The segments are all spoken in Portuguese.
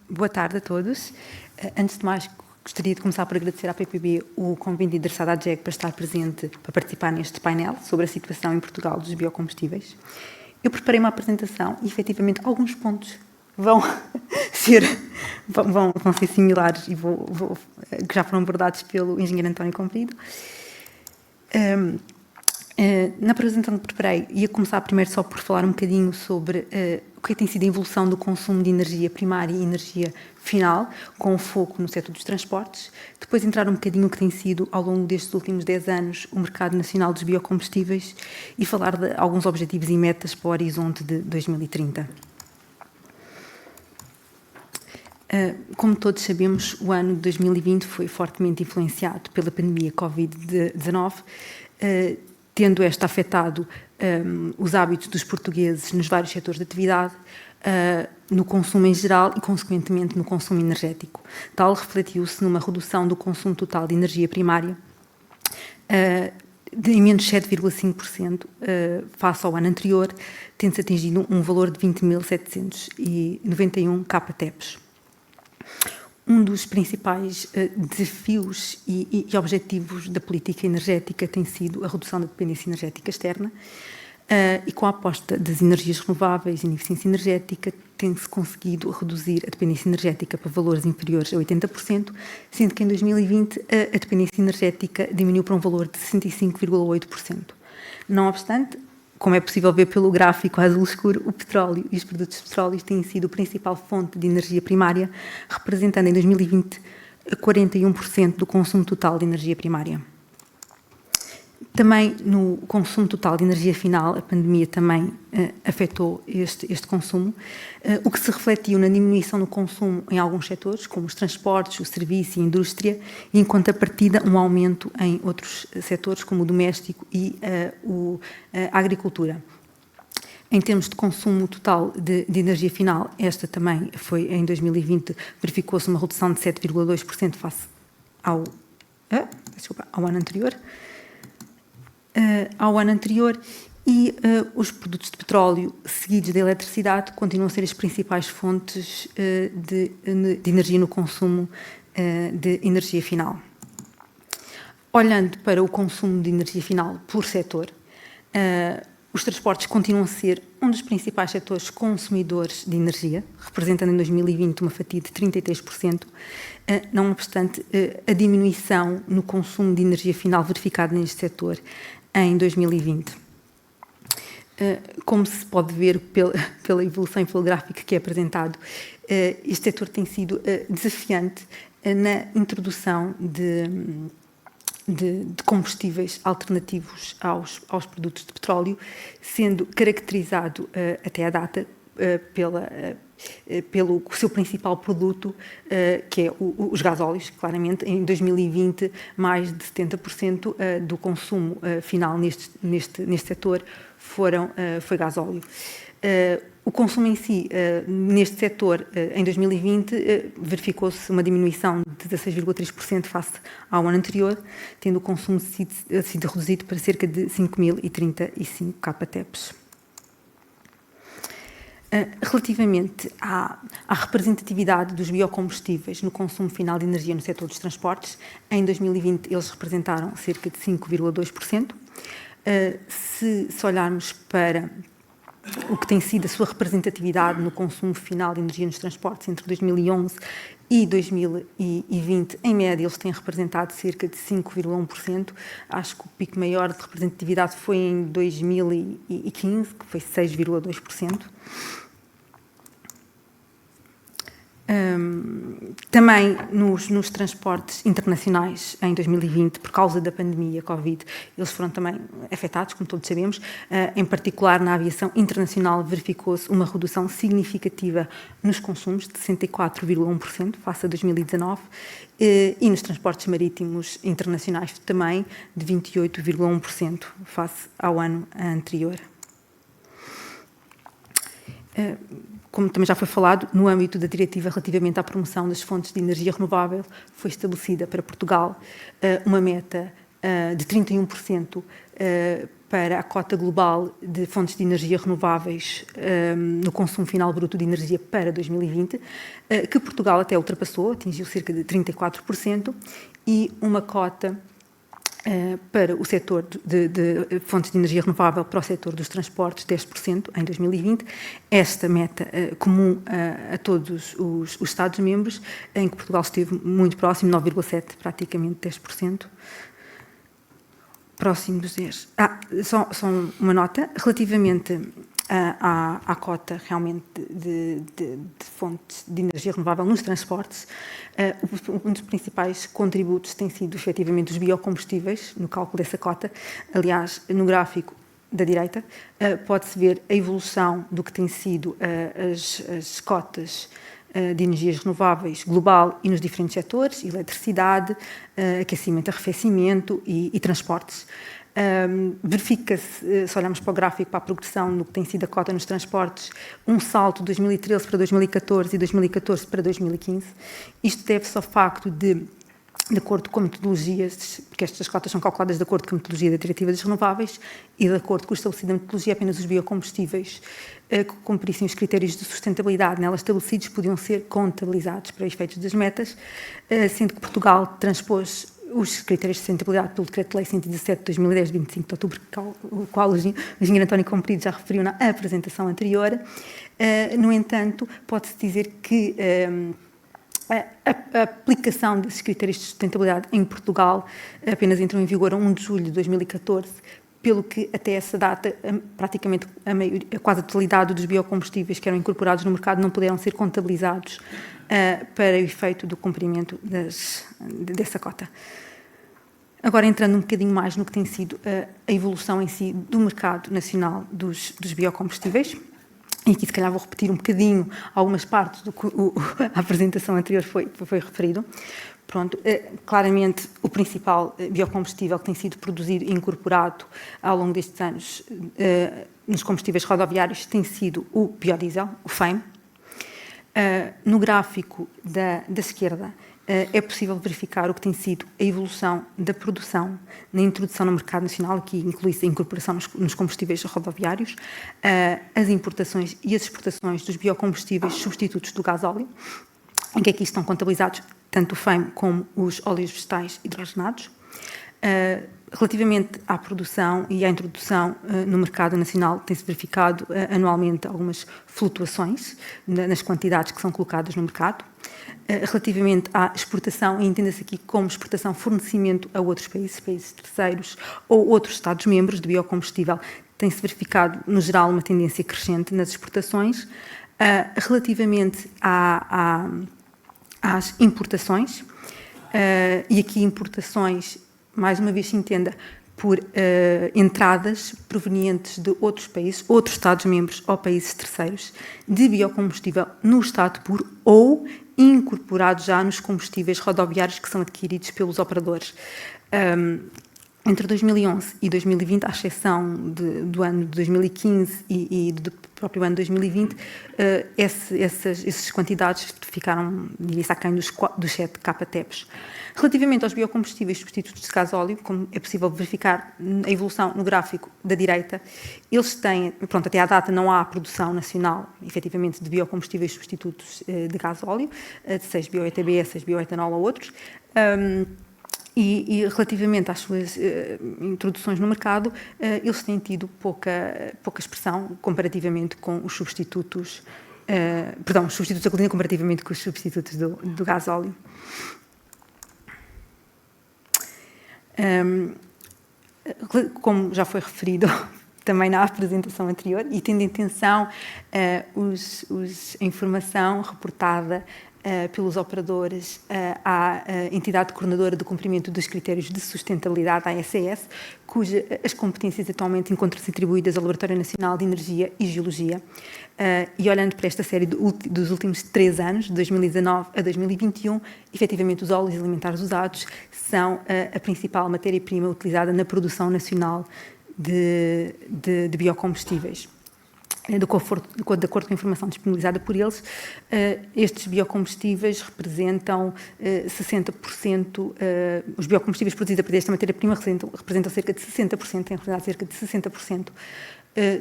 Boa tarde a todos. Antes de mais, gostaria de começar por agradecer à PPB o convite endereçado à JEC para estar presente, para participar neste painel sobre a situação em Portugal dos biocombustíveis. Eu preparei uma apresentação e, efetivamente, alguns pontos vão ser similares e que já foram abordados pelo engenheiro António Comprido. Na apresentação que preparei, ia começar primeiro só por falar um bocadinho sobre o que tem sido a evolução do consumo de energia primária e energia final, com foco no setor dos transportes. Depois entrar um bocadinho o que tem sido, ao longo destes últimos 10 anos, o mercado nacional dos biocombustíveis e falar de alguns objetivos e metas para o horizonte de 2030. Como todos sabemos, o ano de 2020 foi fortemente influenciado pela pandemia Covid-19, tendo esta afetado os hábitos dos portugueses nos vários setores de atividade, no consumo em geral e, consequentemente, no consumo energético. Tal refletiu-se numa redução do consumo total de energia primária em menos 7,5% face ao ano anterior, tendo-se atingido um valor de 20.791 kTEPs. Um dos principais desafios e objetivos da política energética tem sido a redução da dependência energética externa e com a aposta das energias renováveis e na eficiência energética tem-se conseguido reduzir a dependência energética para valores inferiores a 80%, sendo que em 2020 a dependência energética diminuiu para um valor de 65,8%. Não obstante, como é possível ver pelo gráfico azul escuro, o petróleo e os produtos petróleos têm sido a principal fonte de energia primária, representando em 2020 41% do consumo total de energia primária. Também no consumo total de energia final, a pandemia também afetou este consumo, o que se refletiu na diminuição do consumo em alguns setores, como os transportes, o serviço e a indústria, e em contrapartida um aumento em outros setores, como o doméstico e a agricultura. Em termos de consumo total de energia final, esta também foi, em 2020, verificou-se uma redução de 7,2% face ao ano anterior. E os produtos de petróleo seguidos da eletricidade continuam a ser as principais fontes de energia no consumo de energia final. Olhando para o consumo de energia final por setor, os transportes continuam a ser um dos principais setores consumidores de energia, representando em 2020 uma fatia de 33%, não obstante a diminuição no consumo de energia final verificada neste setor em 2020. Como se pode ver pela evolução e pelo gráfico que é apresentado, este setor tem sido desafiante na introdução de combustíveis alternativos aos produtos de petróleo, sendo caracterizado até à data pelo seu principal produto, que é os gasóleos. Claramente, em 2020, mais de 70% do consumo final neste setor foi gasóleo. O consumo em si, neste setor, em 2020, verificou-se uma diminuição de 16,3% face ao ano anterior, tendo o consumo sido reduzido para cerca de 5.035 kTEPs. Relativamente à representatividade dos biocombustíveis no consumo final de energia no setor dos transportes, em 2020 eles representaram cerca de 5,2%. Se olharmos para o que tem sido a sua representatividade no consumo final de energia nos transportes entre 2011 e 2020, em média, eles têm representado cerca de 5,1%. Acho que o pico maior de representatividade foi em 2015, que foi 6,2%. Também nos transportes internacionais, em 2020, por causa da pandemia Covid, eles foram também afetados, como todos sabemos. Em particular, na aviação internacional, verificou-se uma redução significativa nos consumos, de 64,1% face a 2019, e nos transportes marítimos internacionais também, de 28,1% face ao ano anterior. Como também já foi falado, no âmbito da diretiva relativamente à promoção das fontes de energia renovável, foi estabelecida para Portugal uma meta de 31% para a cota global de fontes de energia renováveis no consumo final bruto de energia para 2020, que Portugal até ultrapassou, atingiu cerca de 34%, e uma cota para o setor de fontes de energia renovável para o setor dos transportes, 10% em 2020. Esta meta comum a todos os Estados-membros, em que Portugal esteve muito próximo, 9,7%, praticamente 10%. Próximo dos 10. Só uma nota, relativamente à cota realmente de fontes de energia renovável nos transportes, um dos principais contributos tem sido efetivamente os biocombustíveis no cálculo dessa cota. Aliás, no gráfico da direita pode-se ver a evolução do que tem sido as cotas de energias renováveis global e nos diferentes setores, eletricidade, aquecimento, arrefecimento e transportes. Verifica-se, se olharmos para o gráfico, para a progressão no que tem sido a cota nos transportes, um salto de 2013 para 2014 e 2014 para 2015. Isto deve-se ao facto de acordo com metodologias, porque estas cotas são calculadas de acordo com a metodologia da Diretiva das Renováveis e de acordo com o estabelecido da metodologia, apenas os biocombustíveis que cumprissem os critérios de sustentabilidade nela estabelecidos podiam ser contabilizados para efeitos das metas, sendo que Portugal transpôs os critérios de sustentabilidade pelo Decreto-Lei 117 de 2010, de 25 de outubro, o qual o engenheiro António Comprido já referiu na apresentação anterior. No entanto, pode-se dizer que a aplicação desses critérios de sustentabilidade em Portugal apenas entrou em vigor a 1 de julho de 2014, pelo que até essa data praticamente quase a totalidade dos biocombustíveis que eram incorporados no mercado não puderam ser contabilizados para o efeito do cumprimento dessa cota. Agora, entrando um bocadinho mais no que tem sido a evolução em si do mercado nacional dos biocombustíveis, e aqui se calhar vou repetir um bocadinho algumas partes do que a apresentação anterior foi referido. Pronto, claramente o principal biocombustível que tem sido produzido e incorporado ao longo destes anos nos combustíveis rodoviários tem sido o biodiesel, o FEM. No gráfico da esquerda é possível verificar o que tem sido a evolução da produção na introdução no mercado nacional, aqui inclui-se a incorporação nos combustíveis rodoviários, as importações e as exportações dos biocombustíveis substitutos do gasóleo, em que aqui estão contabilizados tanto o FEM como os óleos vegetais hidrogenados. Relativamente à produção e à introdução no mercado nacional, tem-se verificado anualmente algumas flutuações nas quantidades que são colocadas no mercado. Relativamente à exportação, entenda-se aqui como exportação fornecimento a outros países terceiros ou outros Estados-membros de biocombustível, tem-se verificado, no geral, uma tendência crescente nas exportações. Relativamente às importações, e aqui importações, mais uma vez se entenda, por entradas provenientes de outros países, outros Estados-membros ou países terceiros, de biocombustível no Estado puro ou incorporados já nos combustíveis rodoviários que são adquiridos pelos operadores. Entre 2011 e 2020, à exceção do ano de 2015 e do próprio ano de 2020, essas quantidades ficaram, diria-se, aquém dos 7 KTEPs. Relativamente aos biocombustíveis substitutos de gasóleo, como é possível verificar a evolução no gráfico da direita, eles têm, pronto, até à data não há produção nacional, efetivamente, de biocombustíveis substitutos de gasóleo, seja bioETB, seja bioetanol ou outros. E relativamente às suas introduções no mercado, eles têm tido pouca expressão comparativamente com os substitutos, os substitutos da gasolina comparativamente com os substitutos do gasóleo. Como já foi referido também na apresentação anterior, e tendo em atenção a informação reportada pelos operadores à entidade coordenadora do cumprimento dos critérios de sustentabilidade, a ASES, cujas as competências atualmente encontram-se atribuídas ao Laboratório Nacional de Energia e Geologia. E olhando para esta série dos últimos 3 anos, de 2019 a 2021, efetivamente os óleos alimentares usados são a principal matéria-prima utilizada na produção nacional de biocombustíveis. de acordo com a informação disponibilizada por eles, estes biocombustíveis representam 60%, os biocombustíveis produzidos a partir desta matéria-prima representam cerca de 60%, em realidade cerca de 60%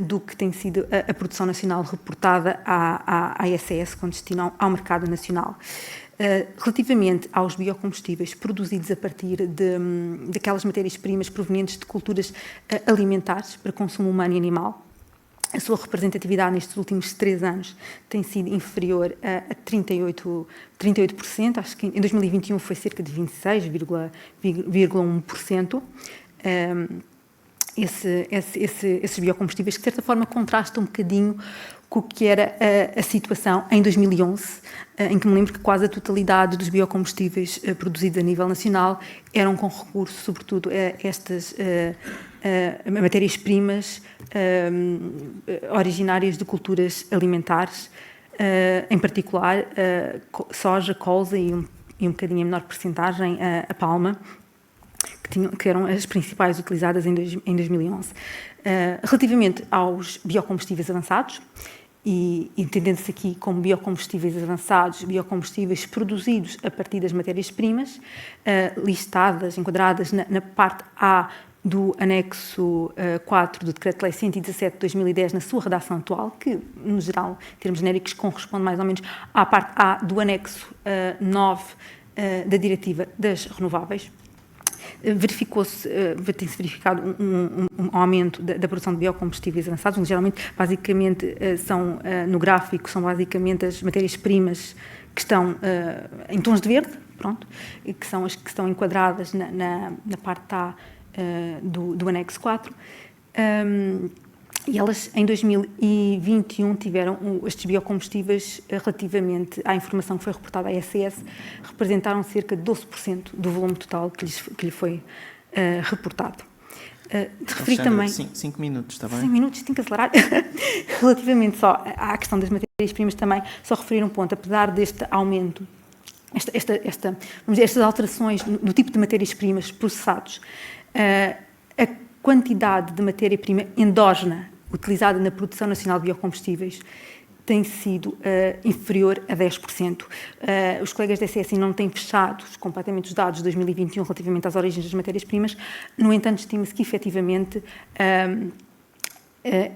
do que tem sido a produção nacional reportada à ASS com destino ao mercado nacional. Relativamente aos biocombustíveis produzidos a partir daquelas matérias-primas provenientes de culturas alimentares para consumo humano e animal, a sua representatividade nestes últimos 3 anos tem sido inferior a 38%, acho que em 2021 foi cerca de 26,1%. Esses biocombustíveis, que de certa forma contrastam um bocadinho com o que era a situação em 2011, em que me lembro que quase a totalidade dos biocombustíveis produzidos a nível nacional eram com recurso, sobretudo, a estas matérias-primas originárias de culturas alimentares, em particular soja, colza e um bocadinho em menor percentagem a palma, que eram as principais utilizadas em 2011. Relativamente aos biocombustíveis avançados, e entendendo-se aqui como biocombustíveis avançados, biocombustíveis produzidos a partir das matérias-primas, listadas, enquadradas na parte A do anexo 4 do Decreto-Lei 117 de 2010, na sua redação atual, que, no geral, em termos genéricos, corresponde mais ou menos à parte A do anexo 9 da Diretiva das Renováveis. Tem-se verificado um aumento da produção de biocombustíveis avançados, geralmente, basicamente, no gráfico, são basicamente as matérias-primas que estão em tons de verde, pronto, que são as que estão enquadradas na parte A do anexo 4, e elas em 2021 tiveram estes biocombustíveis, relativamente à informação que foi reportada à ASS, representaram cerca de 12% do volume total que lhe foi reportado. Referi também... 5 minutos, está bem? 5 minutos, tenho que acelerar. Relativamente só à questão das matérias-primas também, só referir um ponto, apesar deste aumento, estas alterações no tipo de matérias-primas processados, a quantidade de matéria-prima endógena utilizada na produção nacional de biocombustíveis tem sido inferior a 10%. Os colegas da SSI não têm fechado completamente os dados de 2021 relativamente às origens das matérias-primas, no entanto, estima-se que, efetivamente,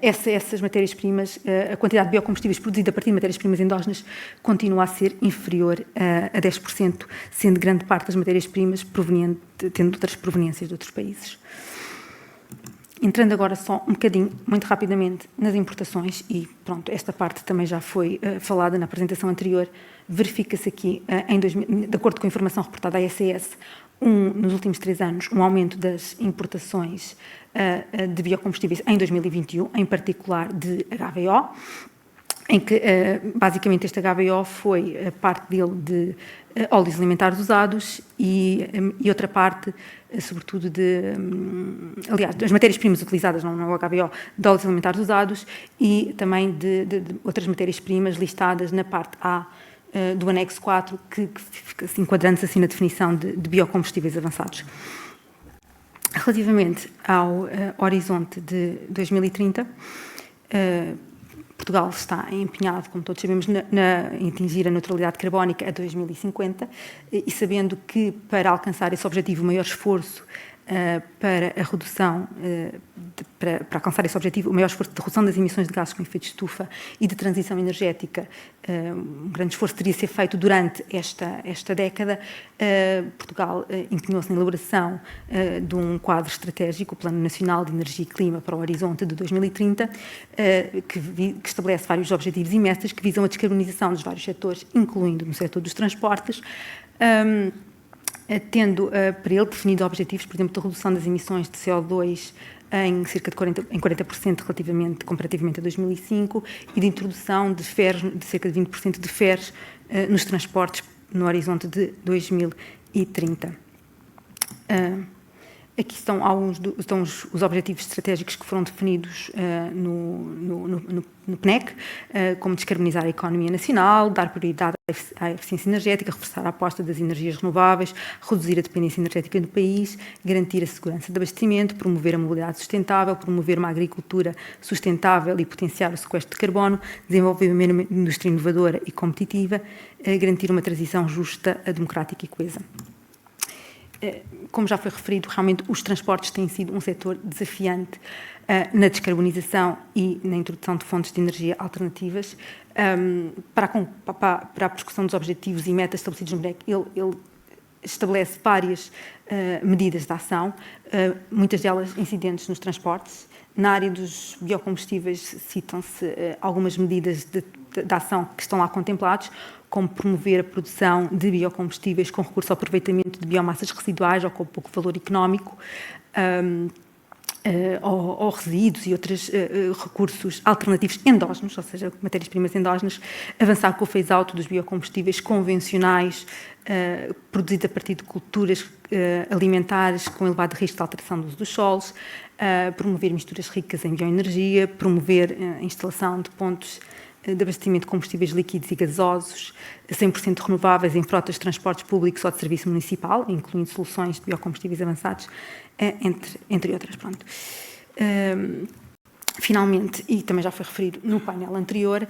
essas matérias-primas, a quantidade de biocombustíveis produzida a partir de matérias-primas endógenas continua a ser inferior a 10%, sendo grande parte das matérias-primas tendo outras proveniências de outros países. Entrando agora só um bocadinho, muito rapidamente, nas importações, e pronto, esta parte também já foi falada na apresentação anterior, verifica-se aqui, de acordo com a informação reportada à ASS, nos últimos 3 anos, um aumento das importações de biocombustíveis em 2021, em particular de HVO, em que, basicamente, este HVO foi a parte dele de óleos alimentares usados e outra parte, sobretudo, aliás, as matérias-primas utilizadas no HVO de óleos alimentares usados e também de outras matérias-primas listadas na parte A do anexo 4, que fica enquadrando-se assim na definição de biocombustíveis avançados. Relativamente ao horizonte de 2030, Portugal está empenhado, como todos sabemos, em atingir a neutralidade carbónica a 2050 e sabendo que, para alcançar esse objetivo, o maior esforço para a redução, para alcançar esse objetivo, o maior esforço de redução das emissões de gases com efeito de estufa e de transição energética, um grande esforço teria de ser feito durante esta década. Portugal empenhou-se na elaboração de um quadro estratégico, o Plano Nacional de Energia e Clima para o horizonte de 2030, que estabelece vários objetivos e metas que visam a descarbonização dos vários setores, incluindo no setor dos transportes, tendo para ele definido objetivos, por exemplo, de redução das emissões de CO2 em cerca de 40% comparativamente a 2005 e de introdução de cerca de 20% de FERs nos transportes no horizonte de 2030. Aqui estão os objetivos estratégicos que foram definidos no PNEC, como descarbonizar a economia nacional, dar prioridade à eficiência energética, reforçar a aposta das energias renováveis, reduzir a dependência energética do país, garantir a segurança de abastecimento, promover a mobilidade sustentável, promover uma agricultura sustentável e potenciar o sequestro de carbono, desenvolver uma indústria inovadora e competitiva, garantir uma transição justa, democrática e coesa. Como já foi referido, realmente os transportes têm sido um setor desafiante na descarbonização e na introdução de fontes de energia alternativas. Para a prossecução dos objetivos e metas estabelecidos no PNEC, ele estabelece várias medidas de ação, muitas delas incidentes nos transportes. Na área dos biocombustíveis citam-se algumas medidas de ação que estão lá contemplados, como promover a produção de biocombustíveis com recurso ao aproveitamento de biomassas residuais ou com pouco valor económico, ou resíduos e outros recursos alternativos endógenos, ou seja, matérias-primas endógenas, avançar com o phase-out dos biocombustíveis convencionais, produzidos a partir de culturas alimentares com elevado risco de alteração do uso dos solos, promover misturas ricas em bioenergia, promover a instalação de pontos de abastecimento de combustíveis líquidos e gasosos 100% renováveis em frotas de transportes públicos ou de serviço municipal, incluindo soluções de biocombustíveis avançados, entre outras. Pronto. Finalmente, e também já foi referido no painel anterior,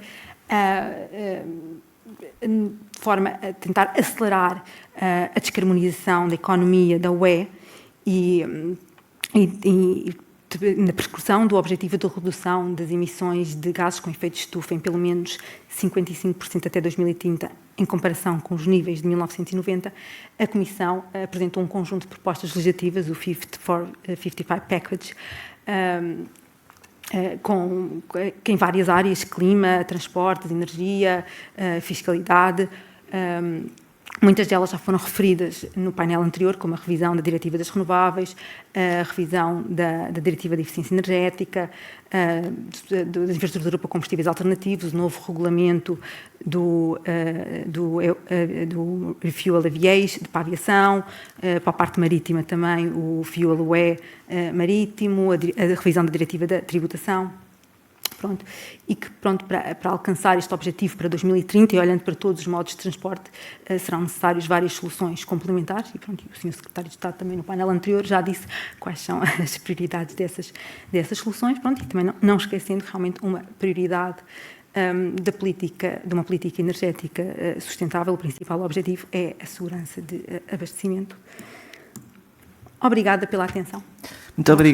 de forma a tentar acelerar a descarbonização da economia da UE e na persecução do objetivo de redução das emissões de gases com efeito de estufa em pelo menos 55% até 2030, em comparação com os níveis de 1990, a Comissão apresentou um conjunto de propostas legislativas, o 55 Package, em várias áreas: clima, transportes, energia, fiscalidade. Muitas delas já foram referidas no painel anterior, como a revisão da Diretiva das Renováveis, a revisão da Diretiva de Eficiência Energética, da infraestrutura para combustíveis alternativos, o novo regulamento do Fuel Aviation, para a aviação, para a parte marítima também, o Fuel UE marítimo, a revisão da Diretiva da Tributação. Pronto, e que para alcançar este objetivo para 2030 e olhando para todos os modos de transporte, serão necessárias várias soluções complementares e o Sr. Secretário de Estado também no painel anterior já disse quais são as prioridades dessas soluções, pronto, e também não esquecendo realmente uma prioridade de uma política energética sustentável. O principal objetivo é a segurança de abastecimento. Obrigada pela atenção. Muito obrigado.